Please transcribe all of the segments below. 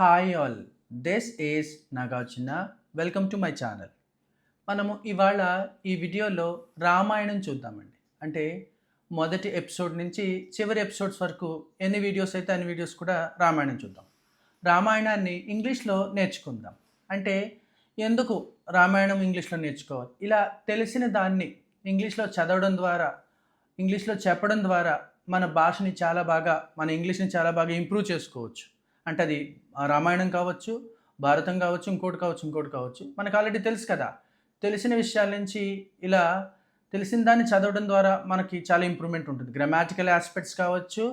Hi all, this is Nagarjuna. Welcome to my channel. మనము ఇవాళ ఈ వీడియోలో రామాయణం చూద్దామండి. అంటే మొదటి ఎపిసోడ్ నుంచి చివరి ఎపిసోడ్స్ వరకు ఎన్ని వీడియోస్ అయితే అన్ని వీడియోస్ కూడా రామాయణం చూద్దాం. రామాయణాన్ని ఇంగ్లీష్లో నేర్చుకుందాం. అంటే ఎందుకు రామాయణం ఇంగ్లీష్లో నేర్చుకోవాలి? ఇలా తెలిసిన దాన్ని ఇంగ్లీష్లో చదవడం ద్వారా, ఇంగ్లీష్లో చెప్పడం ద్వారా మన భాషని చాలా బాగా, మన ఇంగ్లీష్ని చాలా బాగా ఇంప్రూవ్ చేసుకోవచ్చు. అంటే అది రామాయణం కావచ్చు, భారతం కావచ్చు, ఇంకోటి కావచ్చు. మనకు ఆల్రెడీ తెలుసు కదా. తెలిసిన విషయాల నుంచి ఇలా తెలిసిన దాన్ని చదవడం ద్వారా మనకి చాలా ఇంప్రూవ్మెంట్ ఉంటుంది. గ్రామాటికల్ ఆస్పెక్ట్స్ కావచ్చు,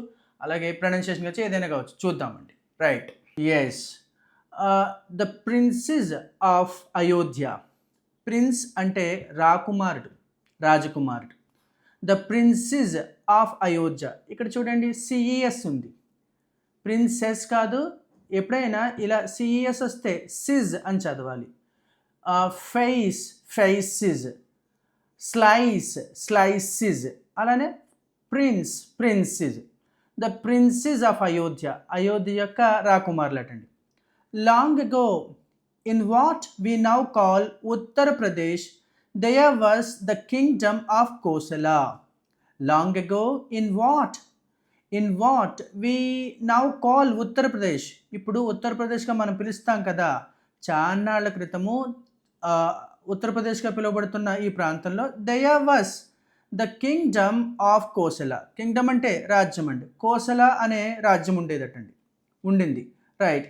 అలాగే ప్రొనౌన్సియేషన్ కావచ్చు, ఏదైనా కావచ్చు. చూద్దామండి. Right. Yes. The princess of Ayodhya. Prince అంటే రాకుమారుడు, రాజకుమారుడు. The princess of Ayodhya. ఇక్కడ చూడండి, సిఈఎస్ ఉంది. ప్రిన్సెస్ కాదు. ఎప్పుడైనా ఇలా సిఈఎస్ వస్తే సిజ్ అని చదవాలి. Face, faces. Slice, slices. అలానే prince, princes. The princess of Ayodhya. Ayodhya యొక్క రాకుమారులటండి. Long ago in what we now call Uttar Pradesh there was the kingdom of Kosala. Long ago, in what we now call Uttar Pradesh. ఇప్పుడు ఉత్తరప్రదేశ్గా మనం పిలుస్తాం కదా. చాన్నాళ్ల క్రితము ఉత్తరప్రదేశ్గా పిలువబడుతున్న ఈ ప్రాంతంలో there was the kingdom of Kosala. Kingdom అంటే రాజ్యం అండి. కోసల అనే రాజ్యం ఉండేదటండి, ఉండింది. Right.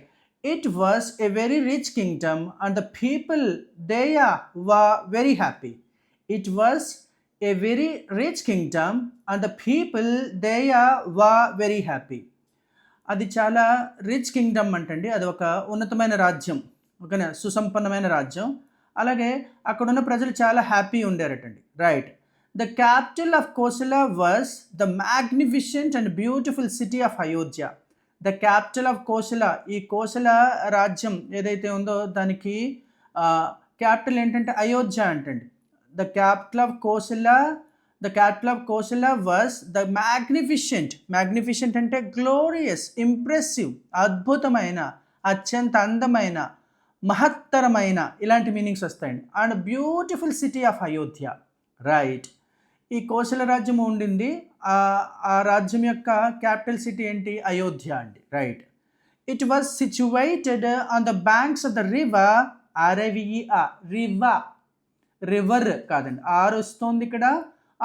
It was a very rich kingdom and the people there were very happy. It was a very rich kingdom and the people there were very happy. అది చాలా rich Kingdom అంటండి. అది ఒక ఉన్నతమైన రాజ్యం, ఒక సుసంపన్నమైన రాజ్యం. అలాగే అక్కడున్న ప్రజలు చాలా హ్యాపీ ఉండారటండి. Right. The capital of Kosala was the magnificent and beautiful city of Ayodhya. The capital of Kosala. ఈ కోసల రాజ్యం ఏదైతే ఉందో దానికి క్యాపిటల్ ఏంటంటే అయోధ్య అంటండి. The capital of Kosala was the magnificent. Magnificent అంటే గ్లోరియస్, ఇంప్రెసివ్, అద్భుతమైన, అత్యంత అందమైన, మహత్తరమైన, ఇలాంటి మీనింగ్స్ వస్తాయండి. And beautiful city of Ayodhya. Right. ఈ కోసల రాజ్యం ఉండింది. ఆ రాజ్యం యొక్క క్యాపిటల్ సిటీ ఏంటి? అయోధ్య అండి. Right. It was situated on the banks of the river R I V E R. River కాదండి, ఆర్ వస్తుంది ఇక్కడ.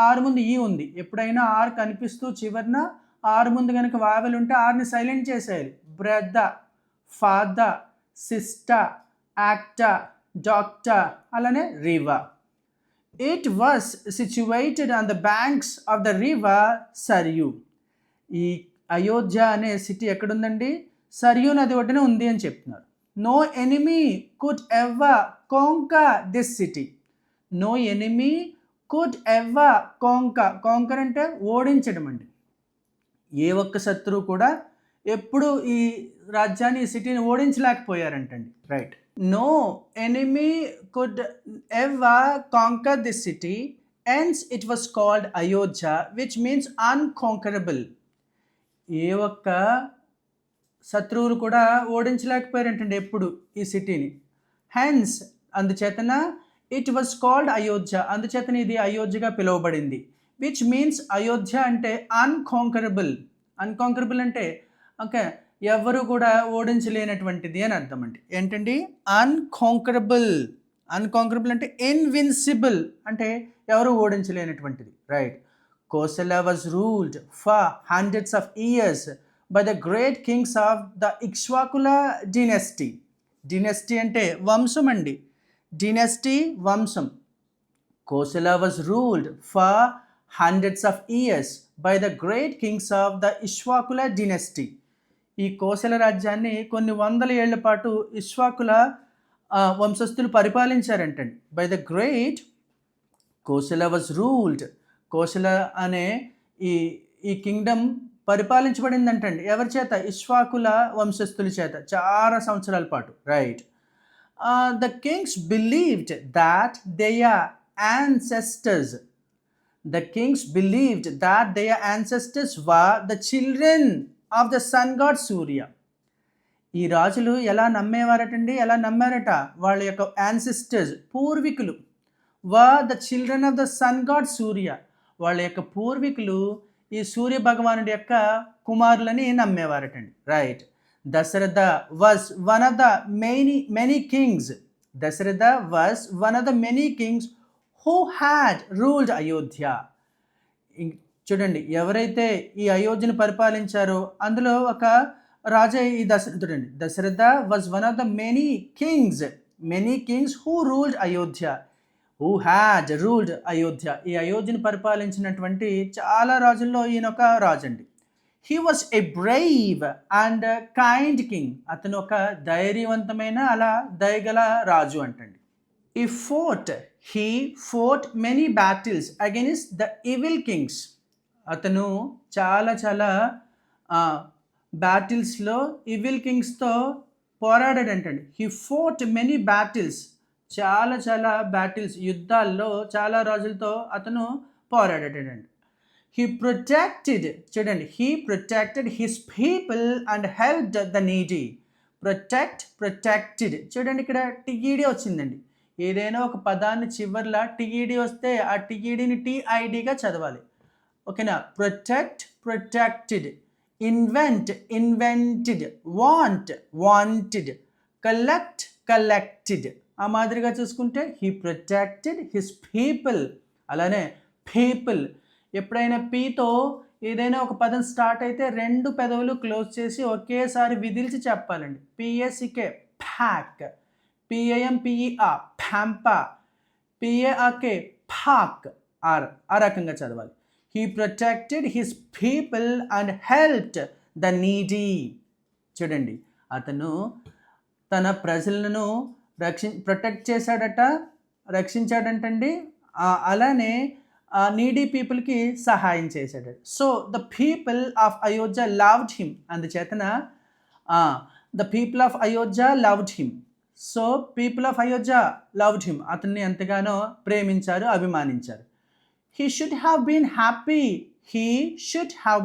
ఆరు ముందు ఈ ఉంది. ఎప్పుడైనా ఆర్ కనిపిస్తూ చివరిన ఆరు ముందు కనుక వావెల్ ఉంటే ఆర్ని సైలెంట్ చేసేయాలి. Brother, father, sister, actor, doctor, అలానే river. It was situated on the banks of the river Saryu. ఈ అయోధ్య అనే సిటీ ఎక్కడుందండి? సరియు నది ఒడ్డున ఉంది అని చెప్తున్నారు. No enemy could ever conquer this city. No enemy could ever conquer అంటే ఓడించడం అండి. ఏ ఒక్క శత్రువు కూడా ఎప్పుడు ఈ రాజ్యాన్ని, ఈ సిటీని ఓడించలేకపోయారంటండి. Right. No enemy could ever conquer this city, hence it was called Ayodhya, which means unconquerable. ఏ ఒక్క శత్రువులు కూడా ఓడించలేకపోయారంటండి ఎప్పుడు ఈ సిటీని. హెన్స్, అందుచేతన ఇట్ వాజ్ కాల్డ్ అయోధ్య. అందుచేతన ఇది అయోధ్యగా పిలువబడింది. విచ్ మీన్స్, అయోధ్య అంటే అన్కాంకరబుల్. అన్కాంకరబుల్ అంటే ఓకే, ఎవరు కూడా ఓడించలేనటువంటిది అని అర్థం అండి. ఏంటండి? అన్కాంకరబుల్. అన్కాంకరబుల్ అంటే ఇన్విన్సిబుల్, అంటే ఎవరు ఓడించలేనటువంటిది. Right. Kosala was ruled for hundreds of years by the great kings of the ఇక్ష్వాకుల డినెస్టీ. డినెస్టీ అంటే వంశం అండి. డినెస్టీ, వంశం. Kosala was ruled for hundreds of years by the great kings of the ఇక్ష్వాకుల డినెస్టీ. ఈ కోసల రాజ్యాన్ని కొన్ని వందల ఏళ్ల పాటు ఇక్ష్వాకుల వంశస్థులు పరిపాలించారంటండి. By the great Kosala was ruled. Kosala అనే ఈ కింగ్డమ్ పరిపాలించబడిందంటండి. ఎవరి చేత? ఇక్ష్వాకుల వంశస్థుల చేత చాలా సంవత్సరాల పాటు. Right. The kings believed that their ancestors. The kings believed that their ancestors were the children of the sun god Surya. ఈ రాజులు ఎలా నమ్మేవారటండి, ఎలా నమ్మారట, వాళ్ళ యొక్క యాన్సిస్టర్స్, పూర్వీకులు the children of the sun god Surya, వాళ్ళ యొక్క పూర్వీకులు ఈ సూర్య భగవానుడి యొక్క కుమారులని నమ్మేవారటండి. Right. Dasharatha was one of the many kings. Dasharatha was one of the many kings who had ruled Ayodhya. చూడండి, ఎవరైతే ఈ అయోధ్యను పరిపాలించారో అందులో ఒక రాజా ఈ దశరథుడు అండి. Dasharatha was one of the many kings who ruled Ayodhya. Who had ruled Ayodhya. ఈ అయోధ్యను పరిపాలించినటువంటి చాలా రాజుల్లో ఈయన ఒక రాజు అండి. He was a brave and kind king. అతను ఒక ధైర్యవంతమైన అలా దయగల రాజు అంటండి. He fought many battles against the evil kings. అతను చాలా బ్యాటిల్స్లో ఈవిల్ కింగ్స్తో పోరాడాడంటండి. He fought many battles. చాలా బ్యాటిల్స్, యుద్ధాల్లో చాలా రోజులతో అతను పోరాడాడండి. He protected his people and helped the needy. Protected చూడండి, ఇక్కడ టీఈడీ వచ్చిందండి. ఏదైనా ఒక పదాన్ని చివర్లా టీఈడీ వస్తే ఆ టీఈడీని టీఐడిగా చదవాలి. ఓకేనా? Protected, invented, wanted, collected. ఆ మాదిరిగా చూసుకుంటే హీ ప్రొటెక్టెడ్ హిస్ పీపుల్. అలానే పీపుల్, ఎప్పుడైనా పీతో ఏదైనా ఒక పదం స్టార్ట్ అయితే రెండు పెదవులు క్లోజ్ చేసి ఒకేసారి విదిల్చి చెప్పాలండి. పిఎస్సికే ప్యాక్, పిఏఎంపిఈఆర్ ప్యాంపా, పిఏఆర్కే పాక్, ఆర్ ఆ రకంగా చదవాలి. He protected his people and helped the needy. చూడండి, అతను తన ప్రజలను ప్రొటెక్ట్ చేశాడట, రక్షించాడంటండి. అలానే నీడీ పీపుల్కి సహాయం చేశాడు. So the people of Ayodhya loved him. అందుచేతన the people of Ayodhya loved him. So people of Ayodhya loved him. అతన్ని ఎంతగానో ప్రేమించారు, అభిమానించారు. He should have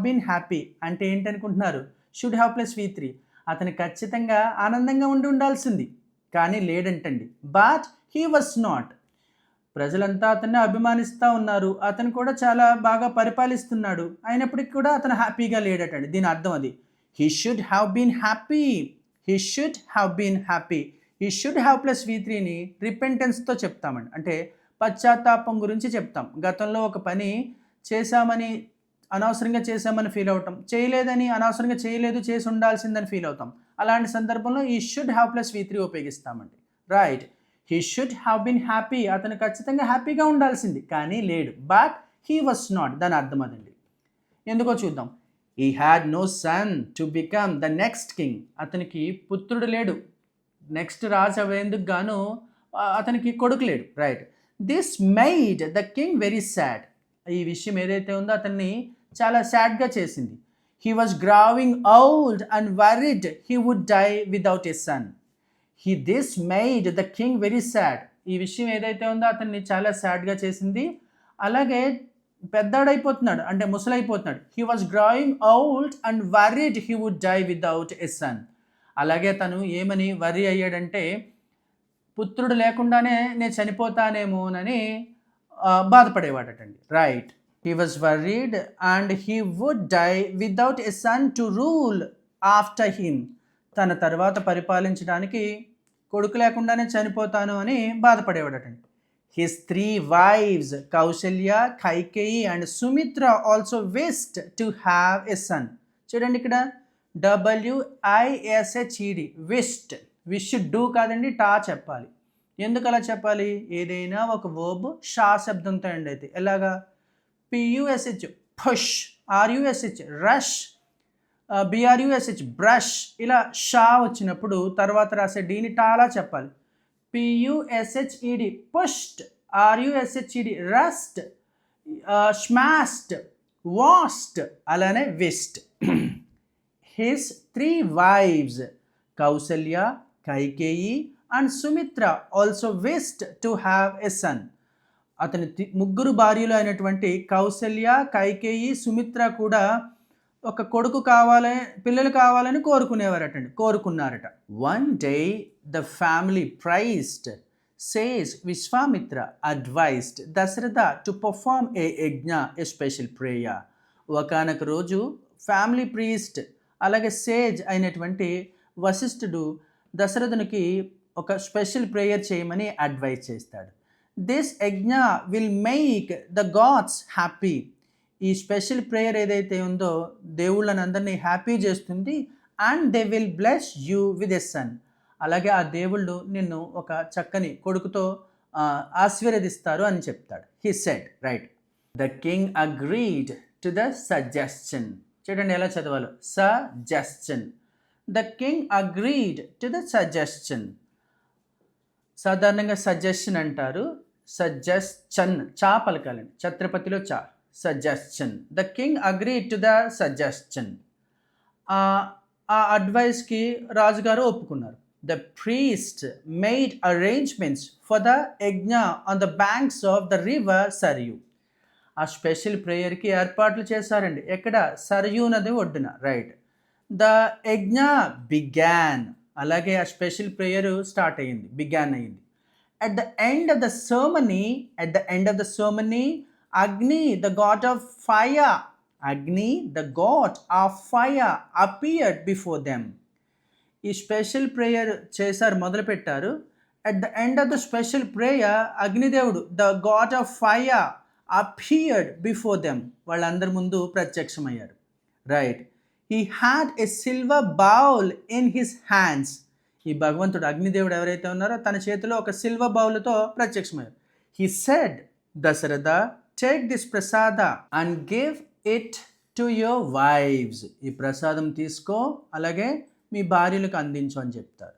been happy. అంటే ఏంటనుకుంటున్నారు? Should have plus V3. అతను ఖచ్చితంగా ఆనందంగా ఉండాల్సింది, కానీ లేడంటండి. But he was not. ప్రజలంతా అతన్ని అభిమానిస్తూ ఉన్నారు, అతను కూడా చాలా బాగా పరిపాలిస్తున్నాడు, అయినప్పటికీ కూడా అతను హ్యాపీగా లేడటండి. దీని అర్థం అది. He should have been happy. He should have plus V3ని రిపెంటెన్స్తో చెప్తామండి. అంటే పశ్చాత్తాపం గురించి చెప్తాం. గతంలో ఒక పని చేశామని అనవసరంగా చేశామని ఫీల్ అవుతాం, చేయలేదని అనవసరంగా చేయలేదు, చేసి ఉండాల్సిందని ఫీల్ అవుతాం. అలాంటి సందర్భంలో ఈ షుడ్ హ్యావ్ ప్లస్ V3 ఉపయోగిస్తామండి. Right. He should have been happy. అతను ఖచ్చితంగా హ్యాపీగా ఉండాల్సింది, కానీ లేడు. But he was not. దాని అర్థం అదండి. ఎందుకో చూద్దాం. He had no son to become the next king. అతనికి పుత్రుడు లేడు, నెక్స్ట్ రాజు అయ్యేందుకు గాను అతనికి కొడుకు లేడు. Right. This made the king very sad. ఈ విషయం ఏదైతే ఉందో అతన్ని చాలా సాడ్గా చేసింది. He was growing old and worried he would die without a son. This made the king very sad. ఈ విషయం ఏదైతే ఉందో అతన్ని చాలా సాడ్గా చేసింది. అలాగే పెద్దాడైపోతున్నాడు, అంటే ముసలైపోతున్నాడు. He was growing old and worried he would die without a son. అలాగే తను ఏమని వరీ అయ్యాడంటే, పుత్రుడు లేకుండానే నేను చనిపోతానేమోనని బాధపడేవాడటండి. Right. He was worried and he would die without a son to rule after him. తన తర్వాత పరిపాలించడానికి కొడుకు లేకుండానే చనిపోతాను అని బాధపడేవాడటండి. His 3 wives Kausalya, Kaikeyi and Sumitra also wished to have a son. చూడండి, ఇక్కడ WISHED విష్డ్. విష్ డూ కాదండి, టా చెప్పాలి. ఎందుకు అలా చెప్పాలి? ఏదైనా ఒక వర్బ్ షా శబ్దంతో ఎండ్ అయితే, ఎలాగా? PUSH push, RUSH rush, BRUSH brush. ఇలా షా వచ్చినప్పుడు తర్వాత రాసే డీని టాలా చెప్పాలి. PUSHED pushed, RUSHED rushed, smashed, washed, అలానే wished. His 3 wives Kausalya, Kaikeyi and Sumitra also wished to have a son. అతని 3 భార్యలు అయినటువంటి కౌసల్య, కైకేయి, సుమిత్ర కూడా ఒక కొడుకు పిల్లలు కావాలని కోరుకున్నారట. One day the family priest sage Vishwamitra advised Dasharatha to perform a yagna a special prayer. ఒకనొక రోజు ఫ్యామిలీ ప్రీస్ట్ అలాగే సేజ్ అయినటువంటి వశిష్ఠుడు దశరథునికి ఒక స్పెషల్ ప్రేయర్ చేయమని అడ్వైజ్ చేస్తాడు. This yajna will make the gods happy. ఈ స్పెషల్ ప్రేయర్ ఏదైతే ఉందో దేవుళ్ళని అందరినీ హ్యాపీ చేస్తుంది. And they will bless you with a son. అలాగే ఆ దేవుళ్ళు నిన్ను ఒక చక్కని కొడుకుతో ఆశీర్వదిస్తారు అని చెప్తాడు. He said right. The king agreed to the suggestion. చూడండి ఎలా చదవాలో. Suggestion. The king agreed to the suggestion. సాధారణంగా సజెషన్ అంటారు. సజెషన్ చా పలకాలండి. ఛత్రపతిలో చా. Suggestion. The king agreed to the suggestion. ఆ అడ్వైస్కి రాజుగారు ఒప్పుకున్నారు. The priest made arrangements for the yagna on the banks of the river Saryu. ఆ స్పెషల్ ప్రేయర్కి ఏర్పాట్లు చేశారండి. ఎక్కడ? సరియు నది ఒడ్డున. రైట్. The yagna began. అలాగే ఆ స్పెషల్ ప్రేయర్ స్టార్ట్ అయ్యింది, బిగాన్ అయ్యింది. At the end of the ceremony, Agni, the god of fire, appeared before them. ఈ స్పెషల్ ప్రేయర్ చేశారు, మొదలుపెట్టారు. At the end of the special prayer అగ్నిదేవుడు the god of fire appeared before them. వాళ్ళందరి ముందు ప్రత్యక్షమయ్యారు. Right. He had a silver bowl in his hands. ఈ భగవంతుడు అగ్నిదేవుడు ఎవరైతే ఉన్నారో తన చేతిలో ఒక సిల్వర్ బౌల్తో ప్రత్యక్షమయ్యారు. He said Dasharatha take this prasad and give it to your wives. ఈ ప్రసాదం తీసుకో, అలాగే మీ భార్యలకు అందించు అని చెప్తారు.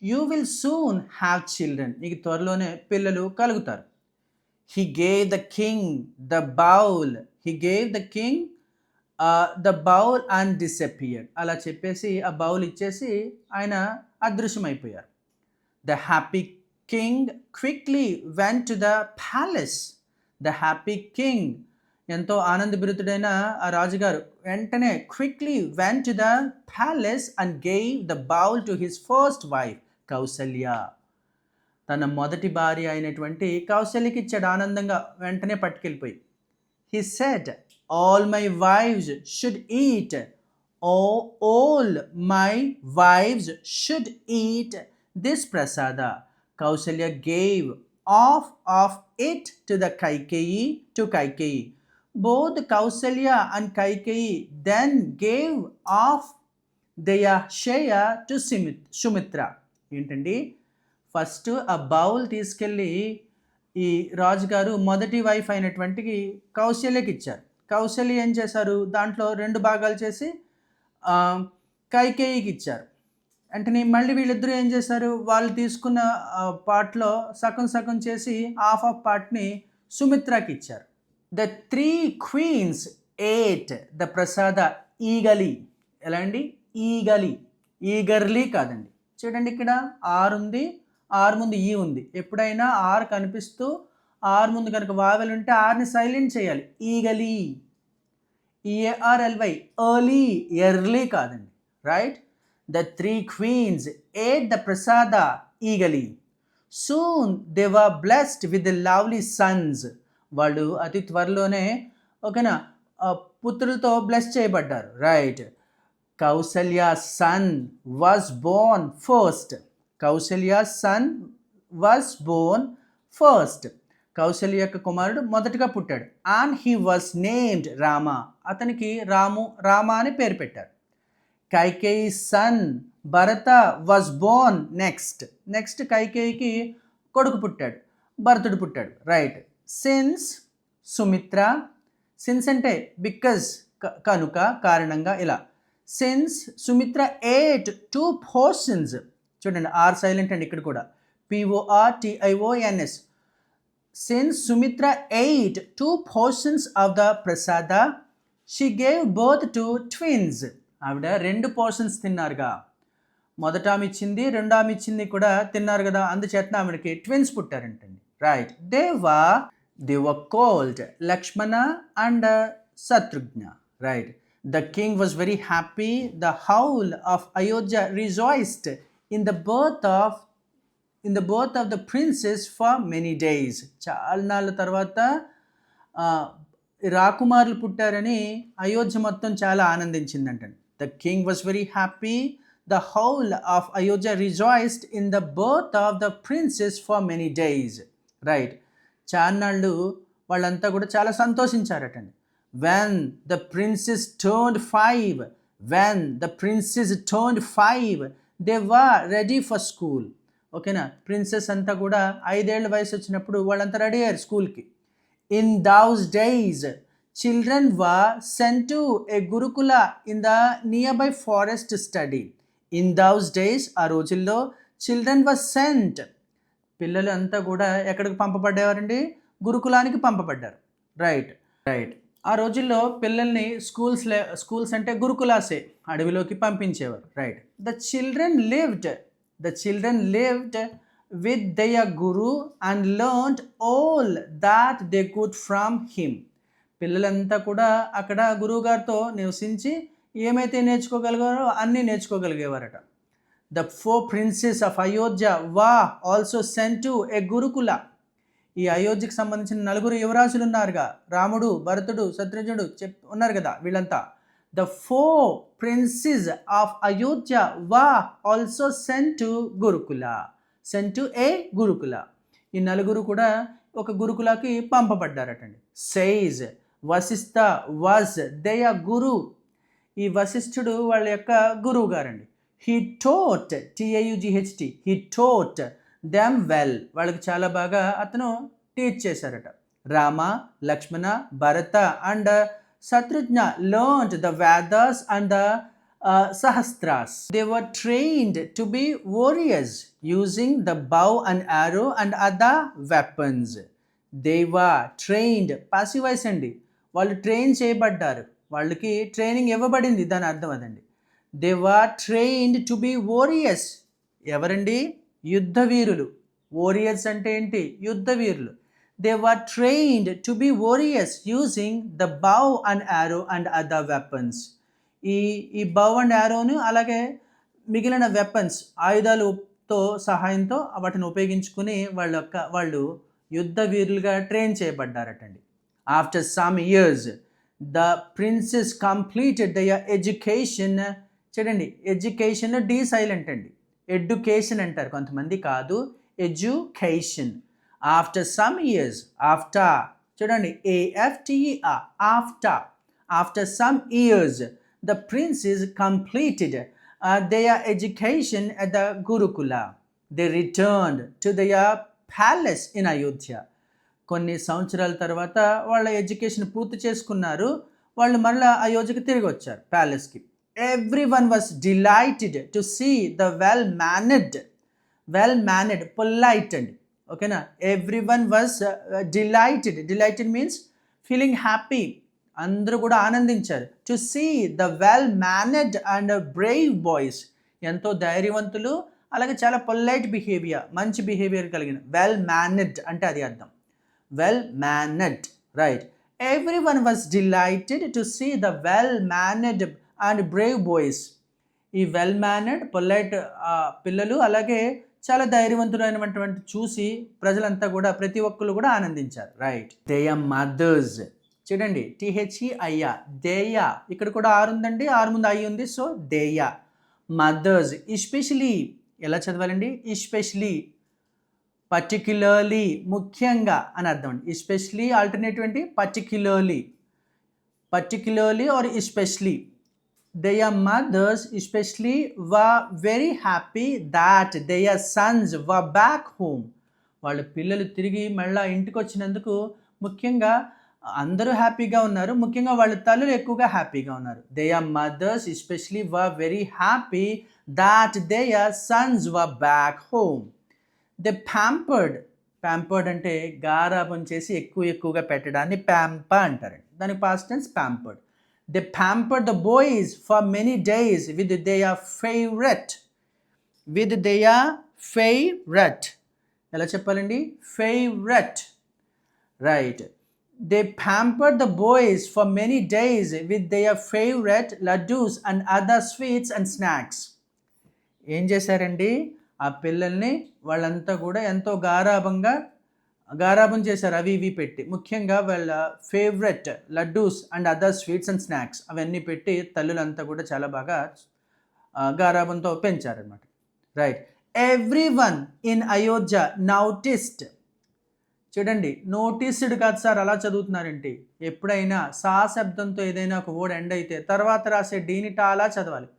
You will soon have children. నీకు త్వరలోనే పిల్లలు కలుగుతారు. He gave the king the bowl. The bowl and disappeared. అలా చెప్పేసి ఆ బౌల్ ఇచ్చేసి ఆయన అదృశ్యమైపోయారు. The happy king quickly went to the palace. The happy king, ఎంతో ఆనందభరితుడైన ఆ రాజుగారు వెంటనే quickly went to the palace and gave the bowl to his first wife Kausalya. తన మొదటి భార్య అయినటువంటి కౌసల్యకి ఇచ్చాడు. ఆనందంగా వెంటనే పట్టుకెళ్ళిపోయి. హీ సెడ్ all my wives should eat. All my wives should eat this prasada. Kausalya gave of it to Kaikeyi. Both Kausalya and Kaikeyi then gave off their share to Sumitra. ఏంటండి, ఫస్ట్ ఆ బౌల్ తీసుకెళ్ళి ఈ రాజుగారు మొదటి wife అయినటువంటి కౌశల్యకి ఇచ్చారు. కౌశల్య ఏం చేశారు, దాంట్లో 2 భాగాలు చేసి కైకేయికి ఇచ్చారు. అంటే మళ్ళీ వీళ్ళిద్దరూ ఏం చేశారు, వాళ్ళు తీసుకున్న పార్ట్లో సగం చేసి హాఫ్ ఆఫ్ పార్ట్ని సుమిత్రకి ఇచ్చారు. ద 3 queens ate ద ప్రసాద ఈగలీ. ఎలా అండి? ఈగర్లీ కాదండి. చూడండి, ఇక్కడ ఆర్ ఉంది, ఆర్ ముందు ఈ ఉంది. ఎప్పుడైనా ఆర్ కనిపిస్తూ ఆర్ ముందు కనుక వావెల్ ఉంటే ఆర్ని సైలెంట్ చేయాలి. ఈగలీ, EARLY, ఎర్లీ కాదండి. Right. The 3 queens ate the prasada eagerly. Soon they were blessed with the lovely sons. వాళ్ళు అతి త్వరలోనే ఓకేనా పుత్రులతో బ్లెస్ చేయబడ్డారు. Right. Kausalya son was born first. Kaushalya యొక్క కుమారుడు మొదటగా పుట్టాడు. And he was named Rama. అతనికి రామ అని పేరు పెట్టారు. Kaikeyi son Bharata was born next కైకేయికి కొడుకు పుట్టాడు, భరతుడు పుట్టాడు. రైట్. సిన్స్ సుమిత్ర, సిన్స్ అంటే బికాజ్, కనుక, కారణంగా, ఇలా. Since Sumitra ate 2 portions. చూడండి, ఆర్ సైలెంట్ అండి ఇక్కడ కూడా. PORTIONS. Since Sumitra ate 2 portions of the prasada, she gave birth to twins. ఆవిడ 2 portions తిన్నారుగా. మొదట ఆమె ఇచ్చింది, రెండో ఆమె ఇచ్చింది కూడా తిన్నారు కదా, అందుచేత ఆవిడకి ట్విన్స్ పుట్టారంటండి. Right. They were called Lakshmana and Shatrugna. Right. The king was very happy. The whole of Ayodhya rejoiced in the birth of the princess for many days. చాలా నాళ్ళ తర్వాత రాకుమారులు పుట్టారని అయోధ్య మొత్తం చాలా ఆనందించిందంటండి. The king was very happy. The whole of Ayodhya rejoiced in the birth of the princes for many days. Right, చాన్నాళ్ళు వాళ్ళంతా కూడా చాలా సంతోషించారటండి. When the princes turned 5 they were ready for school. ఓకేనా, ప్రిన్సెస్ అంతా కూడా 5 ఏళ్ళ వయసు వచ్చినప్పుడు వాళ్ళంతా రెడీ అయ్యారు స్కూల్కి. In those days, children were sent to a Gurukula in the nearby forest to study. In those days, ఆ రోజుల్లో children were sent. పిల్లలు అంతా కూడా ఎక్కడికి పంపబడ్డారండి? గురుకులానికి పంపబడ్డారు. రైట్. ఆ రోజుల్లో పిల్లల్ని స్కూల్స్ అంటే గురుకులాసే, అడవిలోకి పంపించేవారు. Right. The children lived with their guru and learned all that they could from him. పిల్లలంతా కూడా అక్కడ గురువుగారితో నివసించి ఏమైతే నేర్చుకోగలిగారో అన్నీ నేర్చుకోగలిగేవారట. The 4 princes of Ayodhya were also sent to a Gurukula. ఈ అయోధ్యకు సంబంధించిన 4 యువరాజులు ఉన్నారుగా, రాముడు, భరతుడు, శత్రుఘ్నుడు ఉన్నారు కదా, వీళ్ళంతా. The 4 princes of Ayodhya were also sent to Gurukula. Sent to a Gurukula. ఈ 4 కూడా ఒక గురుకులాకి పంపబడ్డారటండి. Says Vasistha was their guru. ఈ వశిష్ఠుడు వాళ్ళ యొక్క గురువు గారండి. He taught them well. వాళ్ళకి చాలా బాగా అతను టీచ్ చేశారట. Rama, Lakshmana, Bharata and Shatrughna learned the Vedas and the Sahastras. They were trained to be warriors using the bow and arrow and other weapons. They were trained, passive voice అండి, వాళ్ళు train చేయబడ్డారు, వాళ్ళకి training ఇవ్వబడింది, దాని అర్థం అదండి. They were trained to be warriors. ఎవరండి? యుద్ధ వీరులు. warriors అంటే ఏంటి? యుద్ధ వీరులు. They were trained to be warriors using the bow and arrow and other weapons. ఈ బౌ అండ్ యారోను అలాగే మిగిలిన వెపన్స్, ఆయుధాలతో సహాయంతో వాటిని ఉపయోగించుకుని వాళ్ళు యుద్ధ వీరులుగా ట్రైన్ చేయబడ్డారటండి. After some years the princes completed their education. చూడండి, ఎడ్యుకేషన్ డి సైలెంట్ అండి, ఎడ్యుకేషన్ అంటారు కొంతమంది, కాదు education. After some years, after చూడండి, AFTER, after some years the princes completed their education at the Gurukula. They returned to their palace in Ayodhya. కొన్ని సంవత్సరాల తర్వాత వాళ్ళ ఎడ్యుకేషన్ పూర్తి చేసుకున్నారు, వాళ్ళు మళ్ళీ అయోధ్యకి తిరిగి వచ్చారు, ప్యాలెస్కి. Everyone was delighted to see the well-mannered, polite అండి, ఓకేనా. Everyone was delighted means feeling happy. అందరూ కూడా ఆనందించారు. To see the well mannered and brave boys. ఎంతో ధైర్యవంతులు, అలాగే చాలా పొలైట్ బిహేవియర్, మంచి బిహేవియర్ కలిగిన. వెల్ మేనర్డ్ అంటే అది అర్థం, well mannered. Right. Every one was delighted to see the well mannered and brave boys. ఈ వెల్ మేనర్డ్ పొలైట్ పిల్లలు, అలాగే చాలా ధైర్యవంతులైనటువంటి చూసి ప్రజలంతా కూడా, ప్రతి ఒక్కరు కూడా ఆనందించారు. రైట్. Their mothers. చూడండి, THEIA, దేయ. ఇక్కడ కూడా ఆరు ఉందండి, ఆరు ముందు ఐ ఉంది, సో దేయ. మదర్స్. ఎస్పెషలీ ఎలా చదవాలండి? ఎస్పెషలీ, పర్టిక్యులర్లీ, ముఖ్యంగా అని అర్థం అండి. ఎస్పెషలీ ఆల్టర్నేటివ్ ఏంటి? Particularly or especially. Their mothers especially were very happy that their sons were back home. వాళ్ళ పిల్లలు తిరిగి మళ్ళీ ఇంటికి వచ్చినందుకు ముఖ్యంగా అందరూ హ్యాపీగా ఉన్నారు, ముఖ్యంగా వాళ్ళ తల్లులు ఎక్కువగా హ్యాపీగా ఉన్నారు. Their mothers especially were very happy that their sons were back home. They pampered అంటే గారాబం చేసి ఎక్కువగా పెట్టడాన్ని ప్యాంపా అంటారండి. దానికి past tense pampered. They pampered the boys for many days with their favorite. ఎలా చెప్పాలండి? Favourite. Right. They pampered the boys for many days with their favorite laddus and other sweets and snacks. ఏం చేశారండి, ఆ పిల్లల్ని వాళ్ళంతా కూడా ఎంతో గారాబం చేశారు, అవి ఇవి పెట్టి. ముఖ్యంగా వాళ్ళ favourite laddoos and other sweets and snacks అవన్నీ పెట్టి తల్లులంతా కూడా చాలా బాగా గారాబంతో పెంచారనమాట. రైట్. Every one in Ayodhya noticed. చూడండి, నోటీస్డ్ కాదు సార్, అలా చదువుతున్నారేంటి? ఎప్పుడైనా సా శబ్దంతో ఏదైనా ఒక వర్డ్ ఎండ్ అయితే తర్వాత రాసే డీనిట అలా చదవాలి.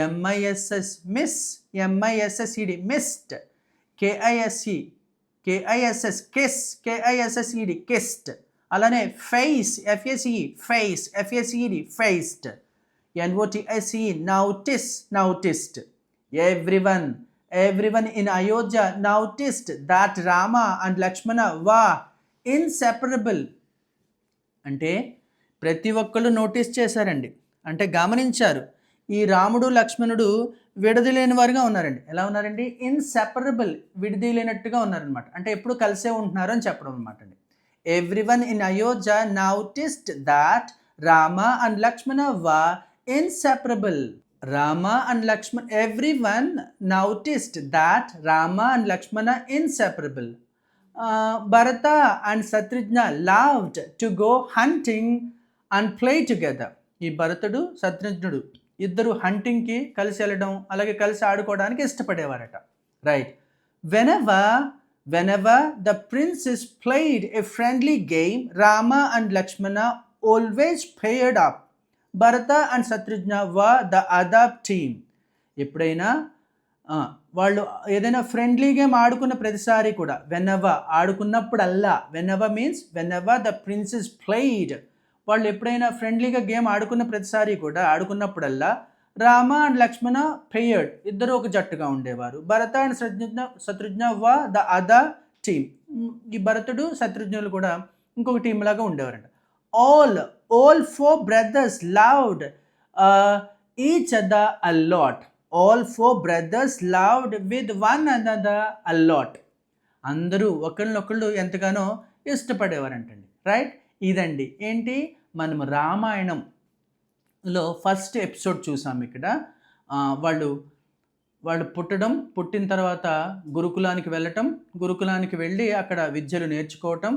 M I S S miss, M I S S E D missed, K I S S kiss, K I S S E D kissed. అలానే face, F S E face, F S E D faced, N O T S E noticed. Everyone in Ayodhya noticed that Rama and Lakshmana were inseparable. అంటే ప్రతి ఒక్కళ్ళు నోటీస్ చేశారండి, అంటే గమనించారు, ఈ రాముడు లక్ష్మణుడు విడదీలేని వారుగా ఉన్నారండి. ఎలా ఉన్నారండి? ఇన్సెపరబుల్, విడదీలేనట్టుగా ఉన్నారనమాట. అంటే ఎప్పుడు కలిసే ఉంటున్నారు అని చెప్పడం అనమాట అండి. Everyone in Ayodhya noticed that Rama and Lakshmana were inseparable. Rama and Lakshmana, everyone noticed that Rama and Lakshmana inseparable. Bharata and Satrujna loved to go hunting and play together. ఈ భరతుడు శత్రుఘ్నుడు ఇద్దరు హంటింగ్కి కలిసి వెళ్ళడం, అలాగే కలిసి ఆడుకోవడానికి ఇష్టపడేవారట. Right. whenever the princes played a friendly game, Rama and Lakshmana always paired up. Bharata and Shatrughna were the other team. ఎప్పుడైనా వాళ్ళు ఏదైనా ఫ్రెండ్లీ గేమ్ ఆడుకున్న ప్రతిసారి కూడా, ఆడుకున్నప్పుడల్లా, means whenever the princes played, వాళ్ళు ఎప్పుడైనా ఫ్రెండ్లీగా గేమ్ ఆడుకున్న ప్రతిసారి కూడా, ఆడుకున్నప్పుడల్లా రామ అండ్ లక్ష్మణ పెయర్డ్, ఇద్దరు ఒక జట్టుగా ఉండేవారు. Bharata and Shatrughna were the other team. ఈ భరతుడు శత్రుఘ్నులు కూడా ఇంకొక టీం లాగా ఉండేవారంట. All four brothers loved each other a lot. All four brothers loved with one another a lot. అందరూ ఒకళ్ళనొకళ్ళు ఎంతగానో ఇష్టపడేవారంటండి. రైట్. ఇదండి ఏంటి, మనం రామాయణంలో ఫస్ట్ ఎపిసోడ్ చూసాం. ఇక్కడ వాళ్ళు పుట్టిన తర్వాత గురుకులానికి వెళ్ళటం, గురుకులానికి వెళ్ళి అక్కడ విద్యలు నేర్చుకోవటం,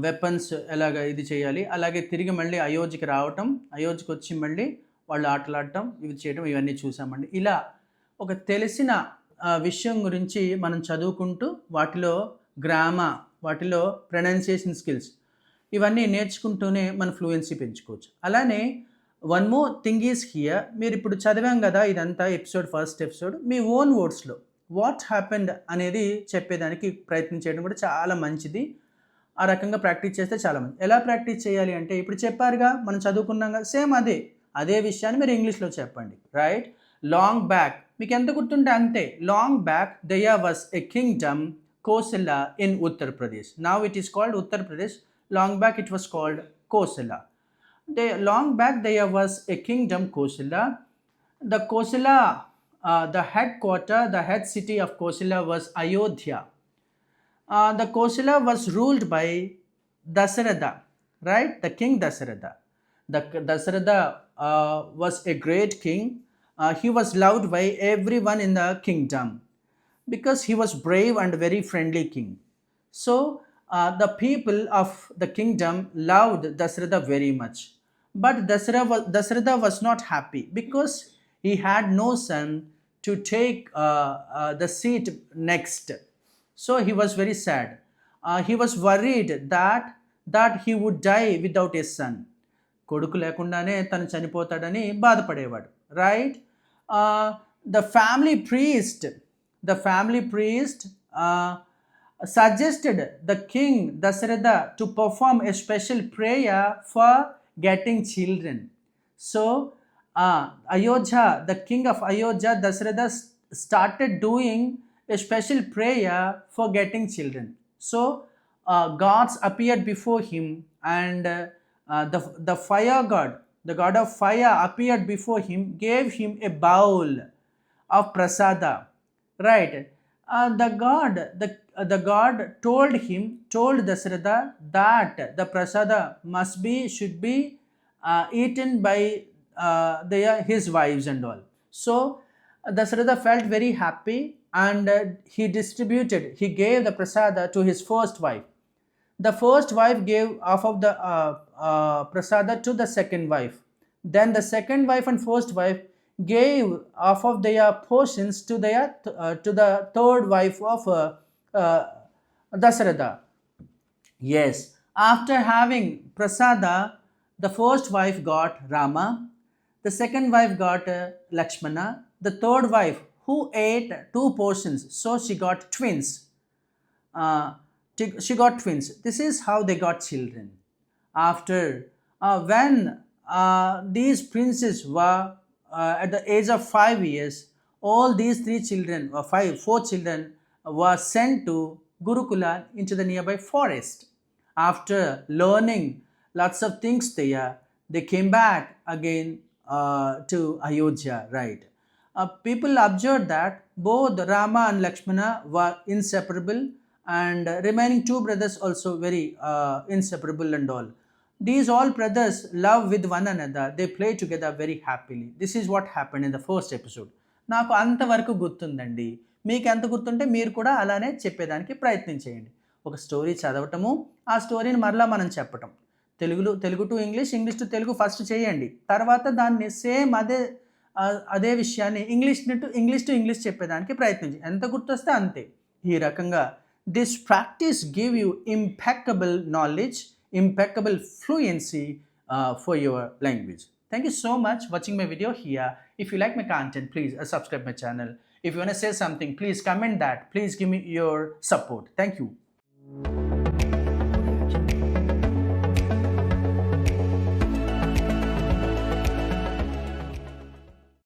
వెపన్స్ ఎలాగ ఇది చేయాలి, అలాగే తిరిగి మళ్ళీ అయోధ్యకి రావటం, అయోధ్యకి వచ్చి మళ్ళీ వాళ్ళు ఆటలాడటం, ఇవి చేయటం, ఇవన్నీ చూసామండి. ఇలా ఒక తెలిసిన విషయం గురించి మనం చదువుకుంటూ వాటిలో వాటిలో ప్రొనౌన్సియేషన్ స్కిల్స్ ఇవన్నీ నేర్చుకుంటూనే మన ఫ్లూయెన్సీ పెంచుకోవచ్చు. అలానే one more thing is here. మీరు ఇప్పుడు చదివాం కదా ఇదంతా ఫస్ట్ ఎపిసోడ్, మీ ఓన్ వర్డ్స్లో వాట్ హ్యాపెండ్ అనేది చెప్పేదానికి ప్రయత్నం చేయడం కూడా చాలా మంచిది. ఆ రకంగా ప్రాక్టీస్ చేస్తే చాలా మంది. ఎలా ప్రాక్టీస్ చేయాలి అంటే, ఇప్పుడు చెప్పారుగా, మనం చదువుకున్నాం కదా, సేమ్ అదే విషయాన్ని మీరు ఇంగ్లీష్లో చెప్పండి. రైట్. లాంగ్ బ్యాక్, మీకు ఎంత గుర్తుంటే అంతే. Long back there was a kingdom Kosala in Uttar Pradesh. Now it is called Uttar Pradesh. Long back it was called Kosala. Long back there was a kingdom Kosala. The Kosala, the head city of Kosala was Ayodhya. The Kosala was ruled by Dasaratha, right? The king Dasaratha. Dasaratha was a great king. He was loved by everyone in the kingdom because he was brave and very friendly king. So the people of the kingdom loved Dasaratha very much. But Dasaratha was not happy because he had no son to take the seat next. So he was very sad. He was worried that he would die without a son. కొడుకు లేకుండానే తను చనిపోతాడని బాధపడేవాడు. Right. The family priest suggested the king Dasaratha to perform a special prayer for getting children. So Ayodhya, the king of Ayodhya, Dasaratha started doing a special prayer for getting children. So gods appeared before him, and the fire god, the god of fire appeared before him, gave him a bowl of prasada. Right. The god, the god told Dasharatha that the prasada should be eaten by his wives and all. So Dasharatha felt very happy, and he gave the prasada to his first wife. The first wife gave half of the prasada to the second wife. Then the second wife and first wife gave half of their portions to the third wife of uh, Dasharatha. Yes, after having prasada, the first wife got Rama, the second wife got Lakshmana, the third wife who ate two portions, so she got twins. Uh, she got twins. This is how they got children. After when these princes were at the age of 5 years, all these four children were sent to Gurukula into the nearby forest. After learning lots of things there, they came back again to Ayodhya, right? People observed that both Rama and Lakshmana were inseparable, and remaining two brothers also very inseparable and all. These all brothers love with one another. They play together very happily. This is what happened in the first episode. నాకు అంతవరకు గుర్తుందండి. మీకు ఎంత గుర్తుంటే మీరు కూడా అలానే చెప్పేదానికి ప్రయత్నం చేయండి. ఒక స్టోరీ చదవటము, ఆ స్టోరీని మరలా మనం చెప్పటం. Telugu to English, English to Telugu first చేయండి. తర్వాత దాన్ని సేమ్ అదే విషయాన్ని ఇంగ్లీష్ టు ఇంగ్లీష్ చెప్పేదానికి ప్రయత్నించి ఎంత గుర్తొస్తే అంతే. ఈ రకంగా this practice give you impeccable knowledge, impeccable fluency for your language. Thank you so much watching my video here. If you like my content, please subscribe my channel. If you want to say something, please comment that. Please give me your support. Thank you.